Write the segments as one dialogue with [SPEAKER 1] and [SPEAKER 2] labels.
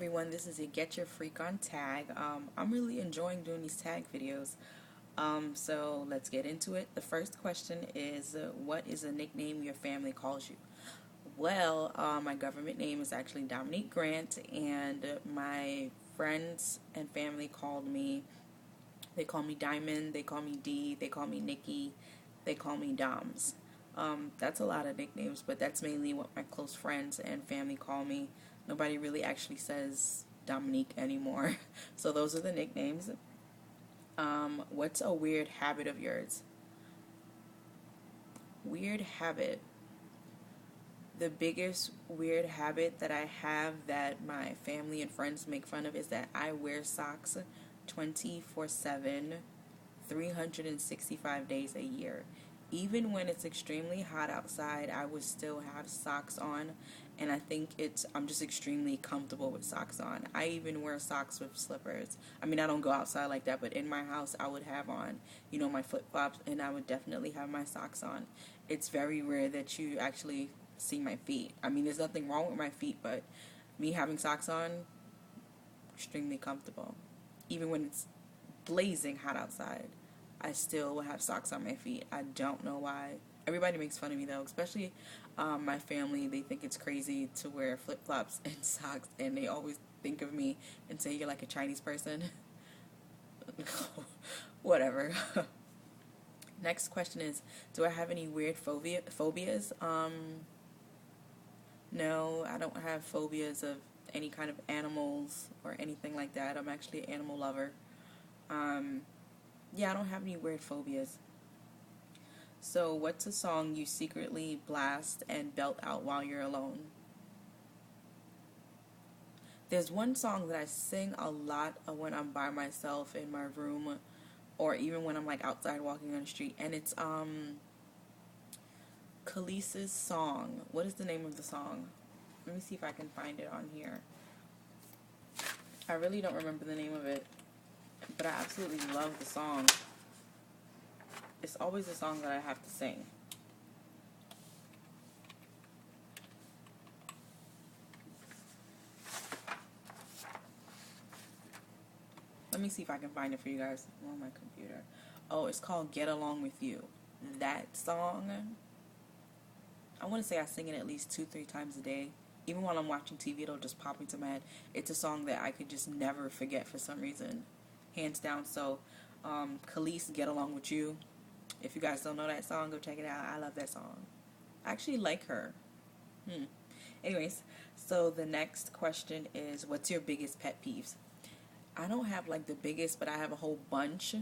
[SPEAKER 1] everyone, this is a Get Your Freak on tag. I'm really enjoying doing these tag videos. So let's get into it. The first question is, what is a nickname your family calls you? Well, my government name is actually Dominique Grant, and my friends and family they call me Diamond, they call me D, they call me Nikki, they call me Doms. That's a lot of nicknames, but that's mainly what my close friends and family call me. Nobody really actually says Dominique anymore. So those are the nicknames. What's a weird habit of yours? Weird habit. The biggest weird habit that I have that my family and friends make fun of is that I wear socks 24/7, 365 days a year. Even when it's extremely hot outside, I would still have socks on, and I'm just extremely comfortable with socks on. I even wear socks with slippers. I mean, I don't go outside like that, but in my house, I would have on, my flip-flops, and I would definitely have my socks on. It's very rare that you actually see my feet. I mean, there's nothing wrong with my feet, but me having socks on, extremely comfortable. Even when it's blazing hot outside, I still will have socks on my feet. I don't know why. Everybody makes fun of me though, especially my family. They think it's crazy to wear flip-flops and socks, and they always think of me and say you're like a Chinese person. Whatever. Next question is, do I have any weird phobias? No, I don't have phobias of any kind of animals or anything like that. I'm actually an animal lover. Yeah, I don't have any weird phobias. So, what's a song you secretly blast and belt out while you're alone? There's one song that I sing a lot of when I'm by myself in my room, or even when I'm like outside walking on the street, and it's Khalees's song. What is the name of the song? Let me see if I can find it on here. I really don't remember the name of it, but I absolutely love the song. It's always a song that I have to sing. Let me see if I can find it for you guys on my computer. Oh, it's called Get Along With You. That song, I want to say I sing it at least 2-3 times a day. Even while I'm watching TV, it'll just pop into my head. It's a song that I could just never forget for some reason. Hands down. So, Khalees, Get Along With You. If you guys don't know that song, go check it out. I love that song. I actually like her. Anyways, so the next question is, what's your biggest pet peeves? I don't have like the biggest, but I have a whole bunch.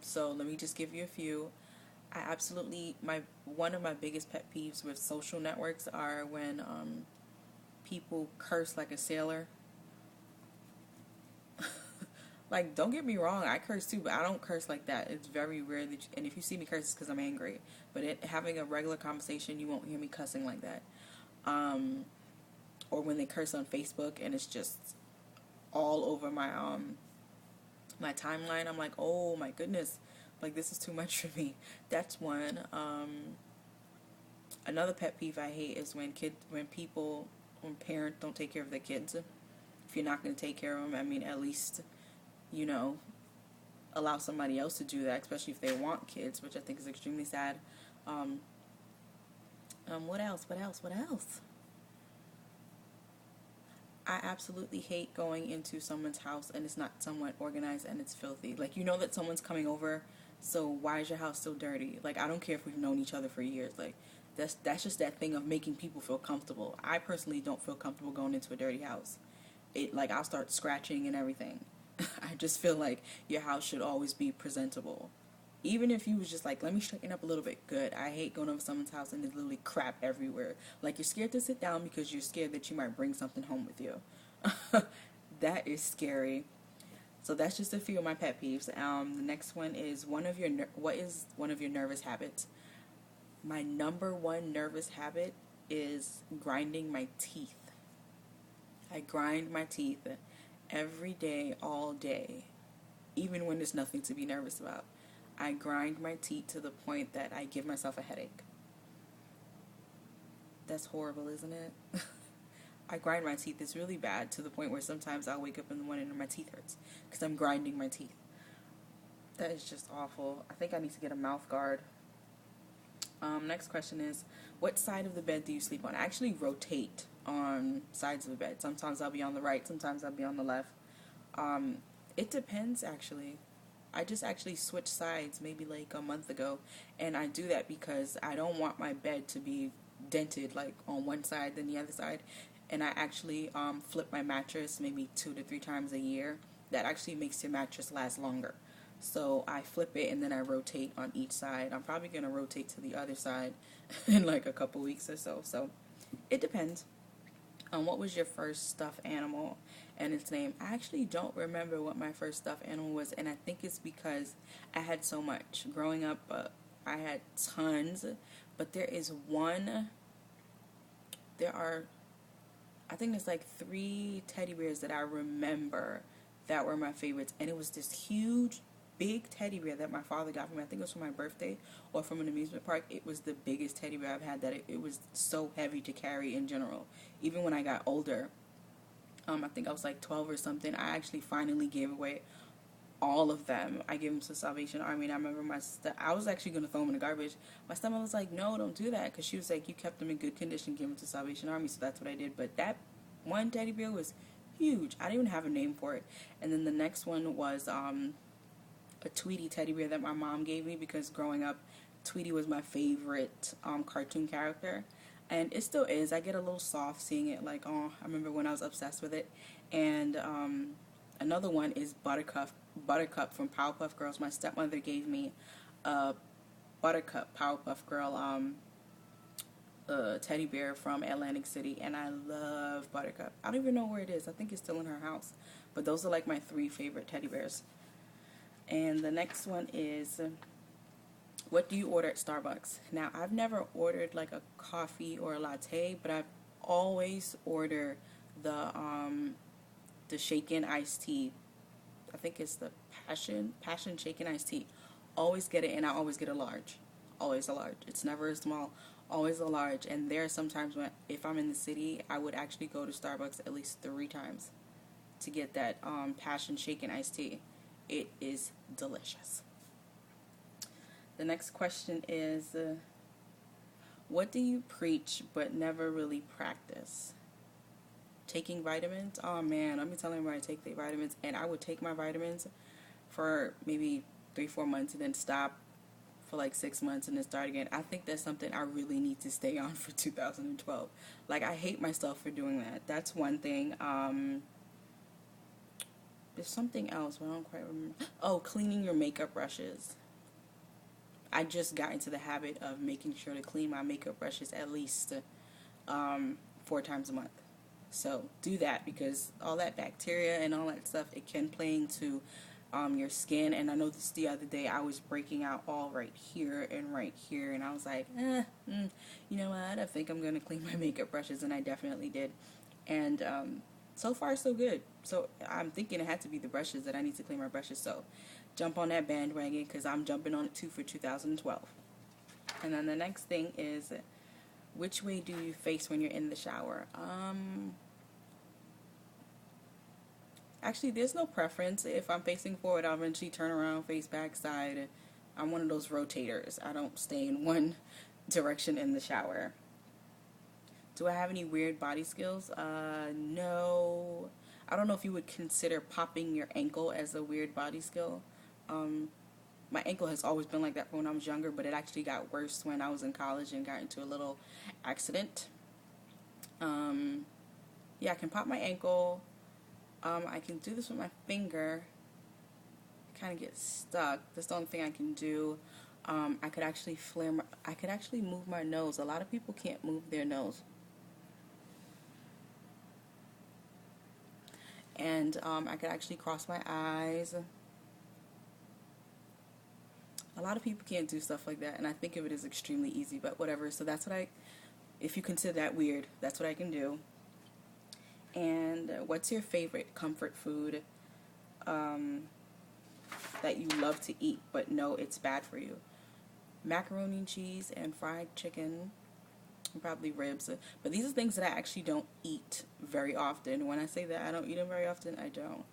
[SPEAKER 1] So let me just give you a few. One of my biggest pet peeves with social networks are when people curse like a sailor. Like, don't get me wrong, I curse too, but I don't curse like that. It's very rare and if you see me curse, it's because I'm angry. But having a regular conversation, you won't hear me cussing like that. Or when they curse on Facebook and it's just all over my timeline, I'm like, oh my goodness, like this is too much for me. That's one. Another pet peeve I hate is when parents don't take care of their kids. If you're not going to take care of them, I mean, at least, allow somebody else to do that, especially if they want kids, which I think is extremely sad. What else? I absolutely hate going into someone's house and it's not somewhat organized and it's filthy. Like, you know that someone's coming over, so why is your house so dirty? Like, I don't care if we've known each other for years. Like, that's just that thing of making people feel comfortable. I personally don't feel comfortable going into a dirty house. I'll start scratching and everything. I just feel like your house should always be presentable. Even if you was just like, let me straighten up a little bit, good. I hate going over someone's house and there's literally crap everywhere. Like, you're scared to sit down because you're scared that you might bring something home with you. That is scary. So that's just a few of my pet peeves. The next one is, what is one of your nervous habits? My number one nervous habit is grinding my teeth. I grind my teeth every day, all day, even when there's nothing to be nervous about. I grind my teeth to the point that I give myself a headache. That's horrible, isn't it? I grind my teeth. It's really bad to the point where sometimes I'll wake up in the morning and my teeth hurts because I'm grinding my teeth. That is just awful. I think I need to get a mouth guard. Next question is, what side of the bed do you sleep on? I actually rotate on sides of the bed. Sometimes I'll be on the right, sometimes I'll be on the left. It depends, actually. I just actually switched sides maybe like a month ago, and I do that because I don't want my bed to be dented like on one side than the other side, and I actually flip my mattress maybe 2 to 3 times a year. That actually makes your mattress last longer. So I flip it and then I rotate on each side. I'm probably going to rotate to the other side in like a couple weeks or so. So it depends. What was your first stuffed animal and its name? I actually don't remember what my first stuffed animal was, and I think it's because I had so much. Growing up, I had tons, but there are, I think there's like 3 teddy bears that I remember that were my favorites, and it was this huge, big teddy bear that my father got for me. I think it was for my birthday or from an amusement park. It was the biggest teddy bear I've had. That it was so heavy to carry in general. Even when I got older, I think I was like 12 or something, I actually finally gave away all of them. I gave them to Salvation Army, and I remember I was actually going to throw them in the garbage. My stepmother was like, no, don't do that, because she was like, you kept them in good condition, give them to Salvation Army, so that's what I did. But that one teddy bear was huge. I didn't even have a name for it. And then the next one was a Tweety teddy bear that my mom gave me, because growing up, Tweety was my favorite cartoon character. And it still is. I get a little soft seeing it, like, oh, I remember when I was obsessed with it. And another one is Buttercup from Powerpuff Girls. My stepmother gave me a Buttercup Powerpuff Girl teddy bear from Atlantic City, and I love Buttercup. I don't even know where it is. I think it's still in her house. But those are like my 3 favorite teddy bears. And the next one is, what do you order at Starbucks? Now, I've never ordered like a coffee or a latte, but I've always ordered the shaken iced tea. I think it's the passion shaken iced tea. Always get it, and I always get a large. Always a large. It's never a small, always a large. And there are sometimes when, if I'm in the city, I would actually go to Starbucks at least 3 times to get that passion shaken iced tea. It is delicious. The next question is, what do you preach but never really practice? Taking vitamins? Oh man, let me tell everybody I take the vitamins, and I would take my vitamins for maybe 3-4 months and then stop for like 6 months and then start again. I think that's something I really need to stay on for 2012. Like, I hate myself for doing that. That's one thing. There's something else, but I don't quite remember. Oh, cleaning your makeup brushes. I just got into the habit of making sure to clean my makeup brushes at least 4 times a month. So do that, because all that bacteria and all that stuff, it can play into your skin. And I know this the other day, I was breaking out all right here, and I was like, you know what, I think I'm going to clean my makeup brushes, and I definitely did. And so far, so good. So I'm thinking it had to be the brushes, that I need to clean my brushes. So jump on that bandwagon, because I'm jumping on it too for 2012. And then the next thing is, which way do you face when you're in the shower? Actually, there's no preference. If I'm facing forward, I'll eventually turn around, face back, side. I'm one of those rotators. I don't stay in one direction in the shower. Do I have any weird body skills? No. I don't know if you would consider popping your ankle as a weird body skill. My ankle has always been like that from when I was younger, but it actually got worse when I was in college and got into a little accident. Yeah, I can pop my ankle. I can do this with my finger. It kind of gets stuck. That's the only thing I can do. I could actually I could actually move my nose. A lot of people can't move their nose. And I could actually cross my eyes. A lot of people can't do stuff like that, and I think of it as extremely easy, but whatever. So that's what if you consider that weird, that's what I can do. And what's your favorite comfort food that you love to eat but know it's bad for you? Macaroni and cheese and fried chicken. and probably ribs. But these are things that I actually don't eat very often. When I say that I don't eat them very often, I don't.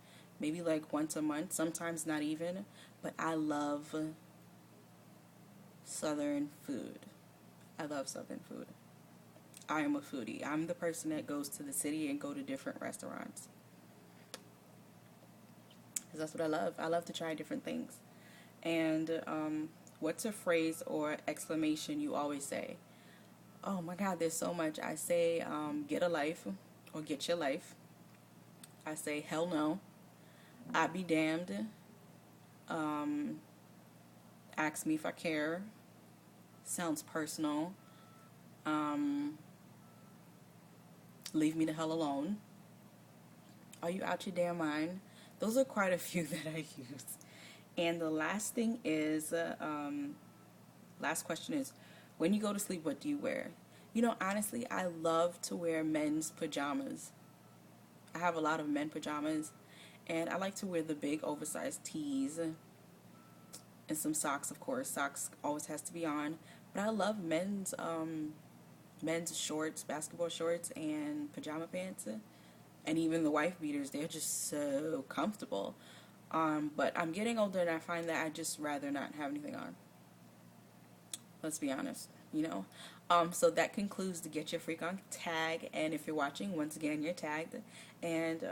[SPEAKER 1] Maybe like once a month, sometimes not even. But I love Southern food. I love Southern food. I am a foodie. I'm the person that goes to the city and go to different restaurants. Because that's what I love. I love to try different things. And what's a phrase or exclamation you always say? Oh my God, there's so much. I say get a life or get your life. I say hell no. I be damned. Um, ask me if I care. Sounds personal. Um, leave me the hell alone. Are you out your damn mind? Those are quite a few that I use. And the last thing is, last question is, when you go to sleep, what do you wear? You know, honestly, I love to wear men's pajamas. I have a lot of men pajamas, and I like to wear the big oversized tees and some socks, of course. Socks always has to be on. But I love men's shorts, basketball shorts, and pajama pants, and even the wife beaters. They're just so comfortable. But I'm getting older, and I find that I just rather not have anything on. Let's be honest, you know. So that concludes the Get Your Freak On tag. And if you're watching, once again, you're tagged. And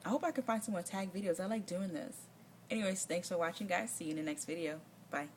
[SPEAKER 1] I hope I can find some more tag videos. I like doing this. Anyways, thanks for watching, guys. See you in the next video. Bye.